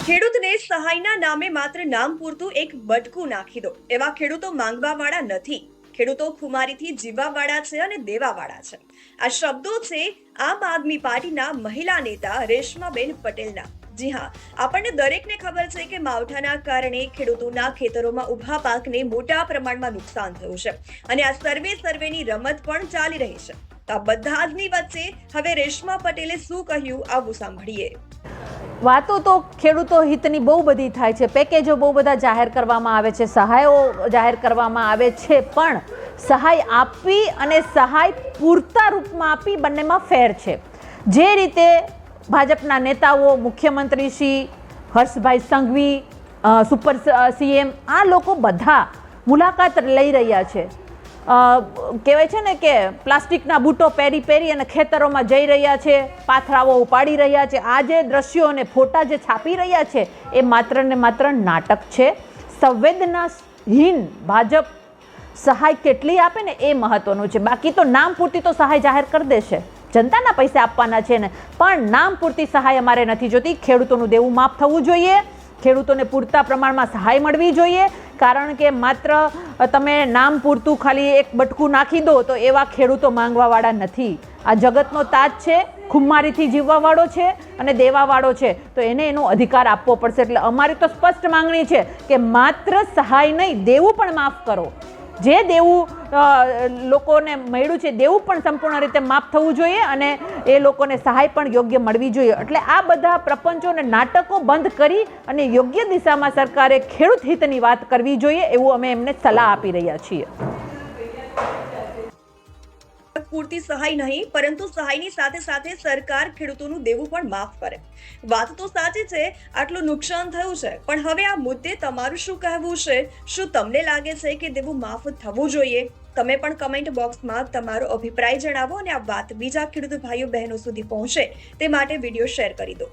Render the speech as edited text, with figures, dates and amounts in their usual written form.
ખેડૂતને સહાયના નામે માત્ર નામ પૂરતું એક બટકું નાખી દો એવા ખેડૂતો માંગવાવાળા નથી. ખેડૂતો ખુમારીથી જીવવાવાળા છે અને દેવાવાળા છે. આ શબ્દો છે આમ આદમી પાર્ટીના મહિલા નેતા રેશમાબેન પટેલના. જી હા, આપણને દરેકને ખબર છે કે માવઠાના કારણે ખેડૂતોના ખેતરોમાં ઊભા પાકને મોટા પ્રમાણમાં નુકસાન થયું છે અને આ સર્વેની રમત પણ ચાલી રહી છે. તો આ બધા જની વચ્ચે હવે રેશમા પટેલે શું કહ્યું આવું સાંભળીએ. વાતો તો ખેડૂતો હિતની બહુ બધી થાય છે, પેકેજો બહુ બધા જાહેર કરવામાં આવે છે, સહાયો જાહેર કરવામાં આવે છે, પણ સહાય આપવી અને સહાય પૂરતા રૂપમાં આપવી બંનેમાં ફેર છે. જે રીતે ભાજપના નેતાઓ, મુખ્યમંત્રી શ્રી હર્ષભાઈ સંઘવી, સુપર સીએમ, આ લોકો બધા મુલાકાત લઈ રહ્યા છે. કહેવાય છે ને કે પ્લાસ્ટિકના બૂટો પહેરી અને ખેતરોમાં જઈ રહ્યા છે, પાથરાઓ ઉપાડી રહ્યા છે. આ જે દ્રશ્યો અને ફોટા જે છાપી રહ્યા છે એ માત્ર ને માત્ર નાટક છે. સંવેદનાહીન ભાજપ સહાય કેટલી આપે ને એ મહત્વનું છે. બાકી તો નામ પૂરતી તો સહાય જાહેર કરી દેશે, જનતાના પૈસા આપવાના છે ને, પણ નામ પૂરતી સહાય અમારે નથી જોતી. ખેડૂતોનું દેવું માફ થવું જોઈએ, ખેડૂતોને પૂરતા પ્રમાણમાં સહાય મળવી જોઈએ. કારણ કે માત્ર તમે નામ પૂરતું ખાલી એક બટકું નાખી દો તો એવા ખેડૂતો માંગવાવાળા નથી. આ જગતનો તાજ છે, ખુમારીથી જીવવાવાળો છે અને દેવાવાળો છે, તો એને એનો અધિકાર આપવો પડશે. એટલે અમારી તો સ્પષ્ટ માંગણી છે કે માત્ર સહાય નહીં, દેવું પણ માફ કરો. જે દેવું લોકોને મળ્યું છે દેવું પણ સંપૂર્ણ રીતે માફ થવું જોઈએ અને એ લોકોને સહાય પણ યોગ્ય મળવી જોઈએ. એટલે આ બધા પ્રપંચો અને નાટકો બંધ કરી અને યોગ્ય દિશામાં સરકારે ખેડૂત હિતની વાત કરવી જોઈએ, એવું અમે એમને સલાહ આપી રહ્યા છીએ. પૂરતી સહાય નહીં, પરંતુ સહાયની સાથે સાથે સરકાર ખેડૂતોનું દેવું પણ માફ કરે. વાત તો સાચી છે, આટલું નુકસાન થયું છે, પણ હવે આ મુદ્દે તમારું શું કહેવું છે? શું તમને લાગે છે કે દેવું માફ થવું જોઈએ? તમે પણ કમેન્ટ બોક્સમાં તમારો અભિપ્રાય જણાવો અને આ વાત બીજા ખેડૂત ભાઈઓ બહેનો સુધી પહોંચે તે માટે વિડીયો શેર કરી દો.